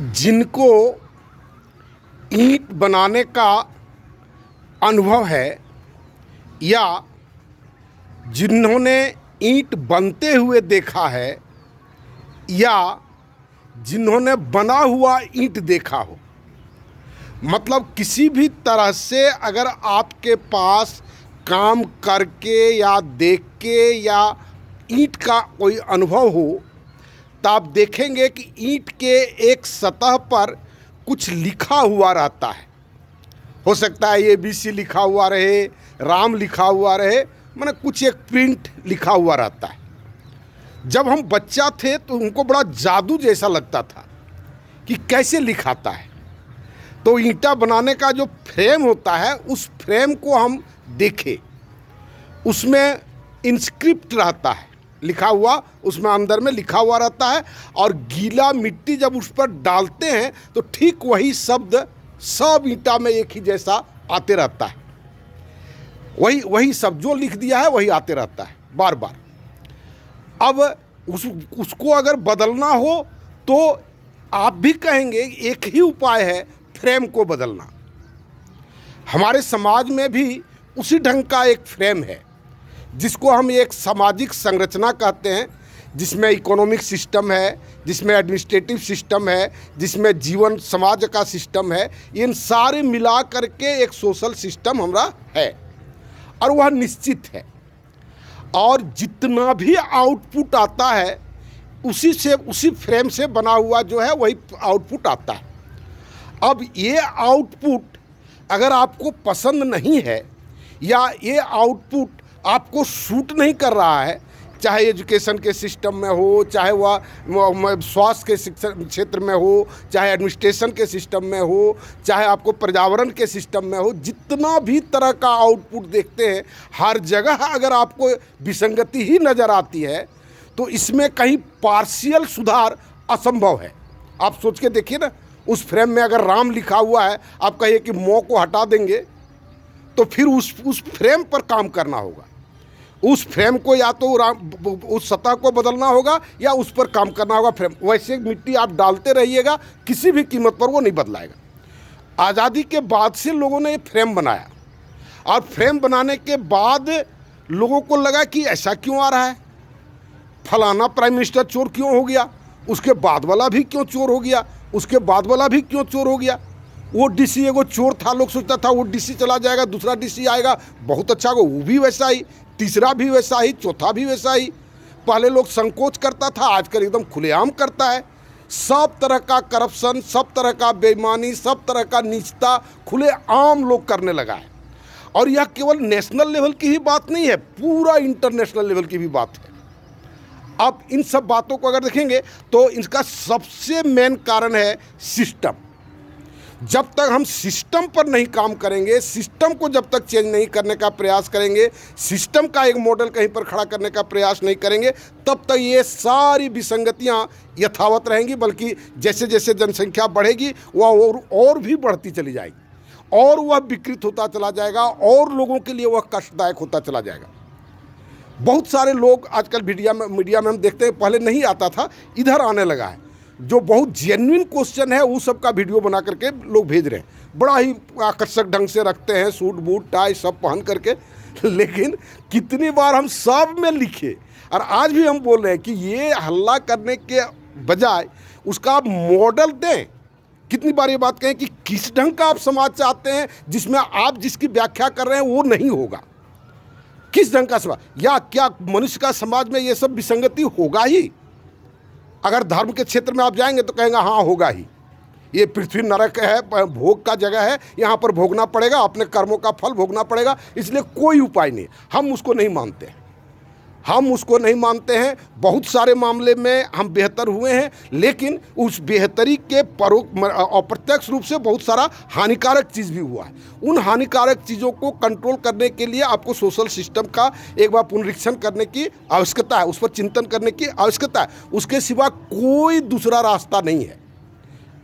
जिनको ईंट बनाने का अनुभव है या जिन्होंने ईंट बनते हुए देखा है या जिन्होंने बना हुआ ईंट देखा हो, मतलब किसी भी तरह से अगर आपके पास काम करके या देख के या ईंट का कोई अनुभव हो, तो आप देखेंगे कि ईंट के एक सतह पर कुछ लिखा हुआ रहता है। हो सकता है ABC लिखा हुआ रहे, राम लिखा हुआ रहे, माने कुछ एक प्रिंट लिखा हुआ रहता है। जब हम बच्चा थे तो उनको बड़ा जादू जैसा लगता था कि कैसे लिखाता है। तो ईंटा बनाने का जो फ्रेम होता है, उस फ्रेम को हम देखें, उसमें इंस्क्रिप्ट रहता है लिखा हुआ, उसमें अंदर में लिखा हुआ रहता है, और गीला मिट्टी जब उस पर डालते हैं तो ठीक वही शब्द सब ईंटा में एक ही जैसा आते रहता है। वही शब्द जो लिख दिया है वही आते रहता है बार बार। अब उसको अगर बदलना हो तो आप भी कहेंगे एक ही उपाय है, फ्रेम को बदलना। हमारे समाज में भी उसी ढंग का एक फ्रेम है जिसको हम एक सामाजिक संरचना कहते हैं, जिसमें इकोनॉमिक सिस्टम है, जिसमें एडमिनिस्ट्रेटिव सिस्टम है, जिसमें जीवन समाज का सिस्टम है। इन सारे मिला करके एक सोशल सिस्टम हमारा है और वह निश्चित है, और जितना भी आउटपुट आता है उसी फ्रेम से बना हुआ जो है वही आउटपुट आता है। अब ये आउटपुट अगर आपको पसंद नहीं है या ये आउटपुट आपको सूट नहीं कर रहा है, चाहे एजुकेशन के सिस्टम में हो, चाहे वह स्वास्थ्य के शिक्षण क्षेत्र में हो, चाहे एडमिनिस्ट्रेशन के सिस्टम में हो, चाहे आपको पर्यावरण के सिस्टम में हो, जितना भी तरह का आउटपुट देखते हैं, हर जगह अगर आपको विसंगति ही नज़र आती है तो इसमें कहीं पार्शियल सुधार असंभव है। आप सोच के देखिए ना, उस फ्रेम में अगर राम लिखा हुआ है, आप कहिए कि मो को हटा देंगे तो फिर उस फ्रेम पर काम करना होगा। उस फ्रेम को या तो उस सतह को बदलना होगा या उस पर काम करना होगा फ्रेम। वैसे मिट्टी आप डालते रहिएगा, किसी भी कीमत पर वो नहीं बदलाएगा। आज़ादी के बाद से लोगों ने ये फ्रेम बनाया, और फ्रेम बनाने के बाद लोगों को लगा कि ऐसा क्यों आ रहा है, फलाना प्राइम मिनिस्टर चोर क्यों हो गया, उसके बाद वाला भी क्यों चोर हो गया, उसके बाद वाला भी क्यों चोर हो गया। वो DC एगो चोर था, लोग सोचता था वो DC चला जाएगा, दूसरा DC आएगा, बहुत अच्छा होगा, वो भी वैसा ही, तीसरा भी वैसा ही, चौथा भी वैसा ही। पहले लोग संकोच करता था, आजकल एकदम खुलेआम करता है। सब तरह का करप्शन, सब तरह का बेईमानी, सब तरह का नीचता खुलेआम लोग करने लगा है। और यह केवल नेशनल लेवल की ही बात नहीं है, पूरा इंटरनेशनल लेवल की भी बात है। अब इन सब बातों को अगर देखेंगे तो इसका सबसे मेन कारण है सिस्टम। जब तक हम सिस्टम पर नहीं काम करेंगे, सिस्टम को जब तक चेंज नहीं करने का प्रयास करेंगे, सिस्टम का एक मॉडल कहीं पर खड़ा करने का प्रयास नहीं करेंगे, तब तक ये सारी विसंगतियां यथावत रहेंगी। बल्कि जैसे जैसे जनसंख्या बढ़ेगी वह और भी बढ़ती चली जाएगी, और वह विकृत होता चला जाएगा, और लोगों के लिए वह कष्टदायक होता चला जाएगा। बहुत सारे लोग आजकल मीडिया में हम देखते हैं, पहले नहीं आता था, इधर आने लगा है, जो बहुत जेन्युइन क्वेश्चन है वो सब का वीडियो बना करके लोग भेज रहे हैं। बड़ा ही आकर्षक ढंग से रखते हैं, सूट बूट टाई सब पहन करके। लेकिन कितनी बार हम सब में लिखे, और आज भी हम बोल रहे हैं कि ये हल्ला करने के बजाय उसका आप मॉडल दें। कितनी बार ये बात कहें कि किस ढंग का आप समाज चाहते हैं जिसमें आप जिसकी व्याख्या कर रहे हैं वो नहीं होगा। किस ढंग का समाज, या क्या मनुष्य का समाज में ये सब विसंगति होगा ही? अगर धर्म के क्षेत्र में आप जाएंगे तो कहेंगे हाँ होगा ही, ये पृथ्वी नरक है, भोग का जगह है, यहाँ पर भोगना पड़ेगा, अपने कर्मों का फल भोगना पड़ेगा, इसलिए कोई उपाय नहीं। हम उसको नहीं मानते हैं, हम उसको नहीं मानते हैं। बहुत सारे मामले में हम बेहतर हुए हैं, लेकिन उस बेहतरी के अप्रत्यक्ष रूप से बहुत सारा हानिकारक चीज़ भी हुआ है। उन हानिकारक चीज़ों को कंट्रोल करने के लिए आपको सोशल सिस्टम का एक बार पुनरीक्षण करने की आवश्यकता है, उस पर चिंतन करने की आवश्यकता है। उसके सिवा कोई दूसरा रास्ता नहीं है।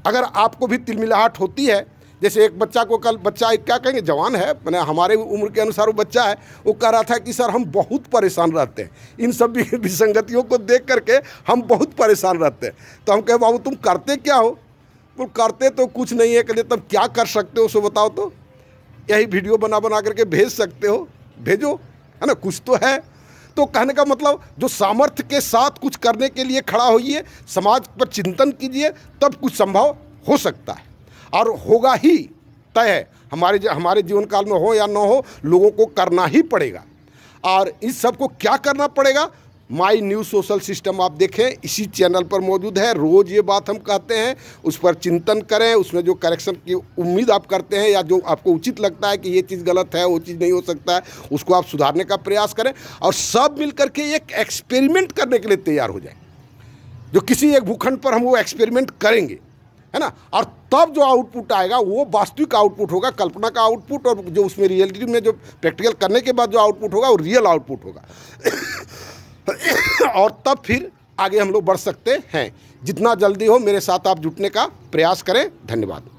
अगर आपको भी तिलमिलाहट होती है, जैसे एक बच्चा को कल, बच्चा एक क्या कहेंगे, जवान है, मैंने हमारे उम्र के अनुसार वो बच्चा है, वो कह रहा था कि सर हम बहुत परेशान रहते हैं, इन सब विसंगतियों को देख करके हम बहुत परेशान रहते हैं। तो हम कहे बाबू तुम करते क्या हो? तो करते तो कुछ नहीं है। कहते तब क्या कर सकते हो सो बताओ। तो यही वीडियो बना बना करके भेज सकते हो, भेजो, है ना, कुछ तो है। तो कहने का मतलब जो सामर्थ्य के साथ कुछ करने के लिए खड़ा होइए, समाज पर चिंतन कीजिए, तब कुछ संभव हो सकता है और होगा ही, तय है। हमारे जीवन काल में हो या ना हो, लोगों को करना ही पड़ेगा। और इस सब को क्या करना पड़ेगा, माई न्यूज़ सोशल सिस्टम आप देखें, इसी चैनल पर मौजूद है। रोज़ ये बात हम कहते हैं, उस पर चिंतन करें, उसमें जो करेक्शन की उम्मीद आप करते हैं या जो आपको उचित लगता है कि ये चीज़ गलत है, वो चीज़ नहीं हो सकता है, उसको आप सुधारने का प्रयास करें और सब मिल करके एक एक्सपेरिमेंट करने के लिए तैयार हो जाए। जो किसी एक भूखंड पर हम वो एक्सपेरिमेंट करेंगे, है ना, और तब जो आउटपुट आएगा वो वास्तविक आउटपुट होगा, कल्पना का आउटपुट, और जो उसमें रियलिटी में जो प्रैक्टिकल करने के बाद जो आउटपुट होगा वो रियल आउटपुट होगा। और तब फिर आगे हम लोग बढ़ सकते हैं। जितना जल्दी हो मेरे साथ आप जुटने का प्रयास करें। धन्यवाद।